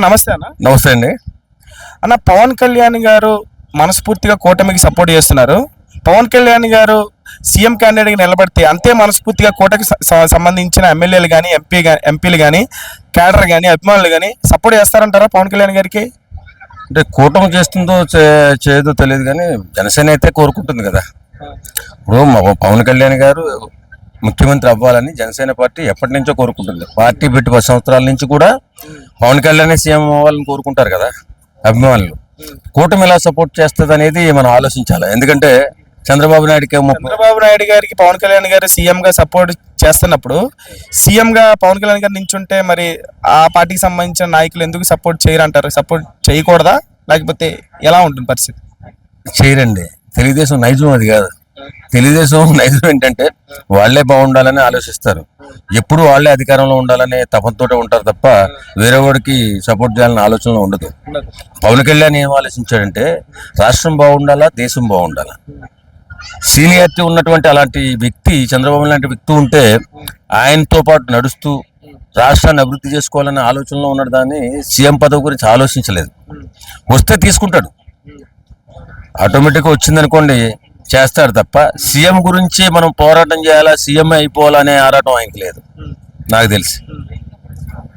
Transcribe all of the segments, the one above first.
నమస్తే అన్న. నమస్తే అండి. అన్న, పవన్ కళ్యాణ్ గారు మనస్ఫూర్తిగా కూటమికి సపోర్ట్ చేస్తున్నారు. పవన్ కళ్యాణ్ గారు సీఎం క్యాండిడేట్గా నిలబడితే అంతే మనస్ఫూర్తిగా కూటమికి సంబంధించిన ఎమ్మెల్యేలు కానీ ఎంపీలు కానీ క్యాడర్ కానీ అభిమానులు కానీ సపోర్ట్ చేస్తారంటారా పవన్ కళ్యాణ్ గారికి? అంటే కూటమి చేస్తుందో చేయదో తెలియదు కానీ జనసేన అయితే కోరుకుంటుంది కదా. ఇప్పుడు పవన్ కళ్యాణ్ గారు ముఖ్యమంత్రి అవ్వాలని జనసేన పార్టీ ఎప్పటి నుంచో కోరుకుంటుంది. పార్టీ పెట్టి 10 సంవత్సరాల నుంచి కూడా పవన్ కళ్యాణ్ సీఎం అవ్వాలని కోరుకుంటారు కదా అభిమానులు. కూటమి ఎలా సపోర్ట్ చేస్తుంది అనేది మనం ఆలోచించాలి. ఎందుకంటే చంద్రబాబు నాయుడు గారికి పవన్ కళ్యాణ్ గారు సీఎం గా సపోర్ట్ చేస్తున్నప్పుడు సీఎం గా పవన్ కళ్యాణ్ గారు నించుంటే మరి ఆ పార్టీకి సంబంధించిన నాయకులు ఎందుకు సపోర్ట్ చేయరంటారు? సపోర్ట్ చేయకూడదా, లేకపోతే ఎలా ఉంటుంది పరిస్థితి? చేయరండి. తెలుగుదేశం నైజం అది కాదు. తెలుగుదేశం నైజం ఏంటంటే వాళ్లే బాగుండాలని ఆలోచిస్తారు. ఎప్పుడు వాళ్లే అధికారంలో ఉండాలనే తపంతో ఉంటారు తప్ప వేరే వాడికి సపోర్ట్ చేయాలని ఆలోచనలో ఉండదు. పవన్ కళ్యాణ్ ఏం ఆలోచించాడంటే రాష్ట్రం బాగుండాలా, దేశం బాగుండాలా. సీనియారిటీ ఉన్నటువంటి అలాంటి వ్యక్తి, చంద్రబాబు లాంటి వ్యక్తి ఉంటే ఆయనతో పాటు నడుస్తూ రాష్ట్రాన్ని అభివృద్ధి చేసుకోవాలనే ఆలోచనలో ఉన్నాడు. దాన్ని సీఎం పదవి గురించి ఆలోచించలేదు. వస్తే తీసుకుంటాడు, ఆటోమేటిక్గా వచ్చిందనుకోండి చేస్తాడు తప్ప సీఎం గురించి మనం పోరాటం చేయాలా, సీఎం అయిపోవాలనే ఆరాటం ఆయనకి లేదు నాకు తెలిసి.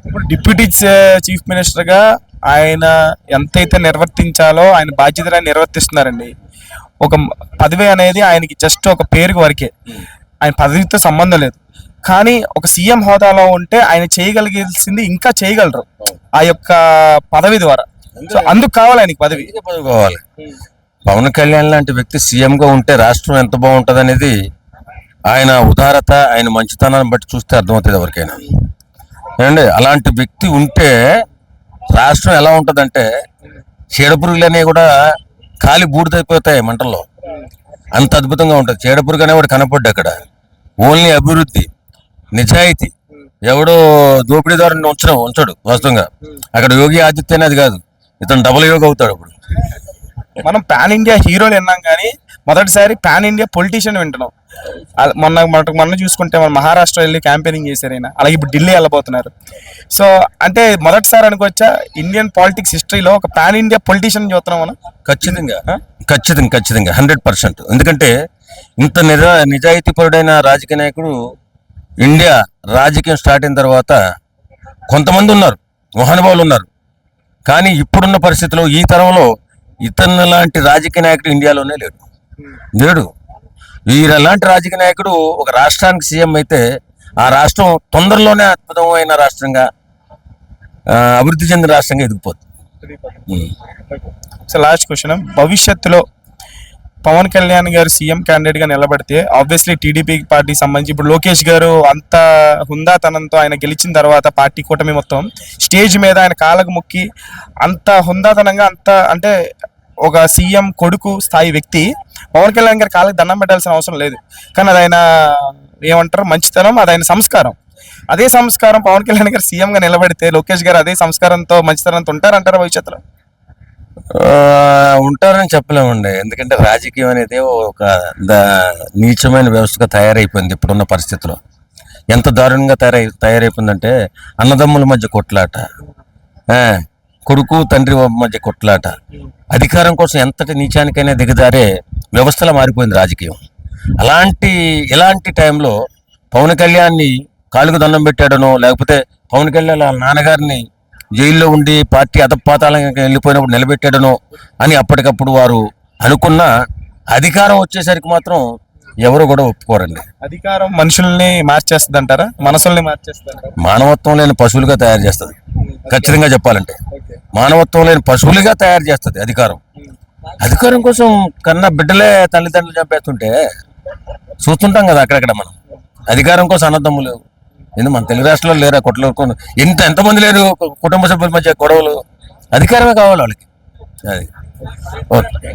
ఇప్పుడు డిప్యూటీ చీఫ్ మినిస్టర్ గా ఆయన ఎంతైతే నిర్వర్తించాలో ఆయన బాధ్యతను నిర్వర్తిస్తున్నారండి. ఒక పదవి అనేది ఆయనకి జస్ట్ ఒక పేరుకి వరకే, ఆయన పదవితో సంబంధం లేదు. కానీ ఒక సీఎం హోదాలో ఉంటే ఆయన చేయగలిగాల్సింది ఇంకా చేయగలరు ఆ యొక్క పదవి ద్వారా. సో అందుకు కావాలి ఆయనకి పదవి కావాలి. పవన్ కళ్యాణ్ లాంటి వ్యక్తి సీఎంగా ఉంటే రాష్ట్రం ఎంత బాగుంటుంది అనేది ఆయన ఉదారత, ఆయన మంచితనాన్ని బట్టి చూస్తే అర్థమవుతుంది ఎవరికైనా. ఏమండి, అలాంటి వ్యక్తి ఉంటే రాష్ట్రం ఎలా ఉంటుందంటే చీడపురుగులు అనేవి కూడా కాలి బూడిదైపోతాయి మంటల్లో. అంత అద్భుతంగా ఉంటుంది. చీడపురుగు అనేవాడు కనపడ్డు అక్కడ. ఓన్లీ అభివృద్ధి, నిజాయితీ. ఎవడో దోపిడీదారుని ఉంచడు వాస్తవంగా. అక్కడ యోగి ఆదిత్యనాథ్ కాదు, ఇతను డబుల్ యోగి అవుతాడు. అప్పుడు మనం పాన్ ఇండియా హీరోలు విన్నాం కానీ మొదటిసారి పాన్ ఇండియా పొలిటీషియన్ వింటున్నాం. మొన్న చూసుకుంటే మన మహారాష్ట్ర వెళ్ళి క్యాంపెయినింగ్ చేశారు ఆయన, అలాగే ఇప్పుడు ఢిల్లీ వెళ్ళబోతున్నారు. సో అంటే మొదటిసారి అనుకోవచ్చా ఇండియన్ పాలిటిక్స్ హిస్టరీలో ఒక పాన్ ఇండియా పొలిటీషియన్ చూస్తున్నాం మనం? ఖచ్చితంగా 100%. ఎందుకంటే ఇంత నిజాయితీపరుడైన రాజకీయ నాయకుడు ఇండియా రాజకీయం స్టార్ట్ అయిన తర్వాత కొంతమంది ఉన్నారు, మహానుభావులు ఉన్నారు. కానీ ఇప్పుడున్న పరిస్థితిలో ఈ తరంలో ఇతను లాంటి రాజకీయ నాయకుడు ఇండియాలోనే లేడు. వీరలాంటి రాజకీయ నాయకుడు ఒక రాష్ట్రానికి సీఎం అయితే ఆ రాష్ట్రం తొందరలోనే అద్భుతమైన రాష్ట్రంగా, అభివృద్ధి చెందిన రాష్ట్రంగా ఎదిగిపోతుంది. సో లాస్ట్ క్వశ్చన్, భవిష్యత్తులో పవన్ కళ్యాణ్ గారు సీఎం క్యాండిడేట్ గా నిలబడితే ఆబ్వియస్లీ టీడీపీ పార్టీకి సంబంధించి ఇప్పుడు లోకేష్ గారు అంత హుందాతనంతో ఆయన గెలిచిన తర్వాత పార్టీ కూటమి మొత్తం స్టేజ్ మీద ఆయన కాళ్ళకు మొక్కి అంత హుందాతనంగా, అంత అంటే ఒక సీఎం కొడుకు స్థాయి వ్యక్తి పవన్ కళ్యాణ్ గారి కాళ్ళకి దండం పెట్టాల్సిన అవసరం లేదు. కానీ అది ఆయన ఏమంటారు మంచితనం, అది ఆయన సంస్కారం. అదే సంస్కారం పవన్ కళ్యాణ్ గారు సీఎం గా నిలబడితే లోకేష్ గారు అదే సంస్కారంతో మంచితనంతో ఉంటారంటారా భవిష్యత్తులో? ఉంటారని చెప్పలేమండి. ఎందుకంటే రాజకీయం అనేది ఒక నీచమైన వ్యవస్థగా తయారైపోయింది ఇప్పుడున్న పరిస్థితిలో. ఎంత దారుణంగా తయారైపోయిందంటే అన్నదమ్ముల మధ్య కొట్లాట, కొడుకు తండ్రి మధ్య కొట్లాట, అధికారం కోసం ఎంతటి నీచానికైనా దిగజారే వ్యవస్థలా మారిపోయింది రాజకీయం. ఇలాంటి టైంలో పవన్ కళ్యాణ్ని కాలుకు దండం పెట్టాడనో, లేకపోతే పవన్ కళ్యాణ్ వాళ్ళ నాన్నగారిని జైల్లో ఉండి పార్టీ అధపాతాళంగా వెళ్ళిపోయినప్పుడు నిలబెట్టాడనో అని అప్పటికప్పుడు వారు అనుకున్న అధికారం వచ్చేసరికి మాత్రం ఎవరు కూడా ఒప్పుకోరండి. అధికారం మనుషుల్ని మార్చేస్తుంది అంటారా, మనసుల్ని మార్చేస్తుంది? మానవత్వం లేని పశువులుగా తయారు చేస్తుంది. ఖచ్చితంగా చెప్పాలంటే మానవత్వం లేని పశువులుగా తయారు చేస్తుంది అధికారం. అధికారం కోసం కన్నా బిడ్డలే తల్లిదండ్రులు చంపేస్తుంటే చూస్తుంటాం కదా అక్కడక్కడ. మనం అధికారం కోసం అన్నదమ్ములు ఎందుకు మన తెలుగు రాష్ట్రాల్లో లేరా కొట్లాడుకొని ఎంతమంది లేరు కుటుంబ సభ్యుల మధ్య గొడవలు? అధికారమే కావాలి వాళ్ళకి. అది.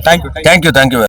Thank you.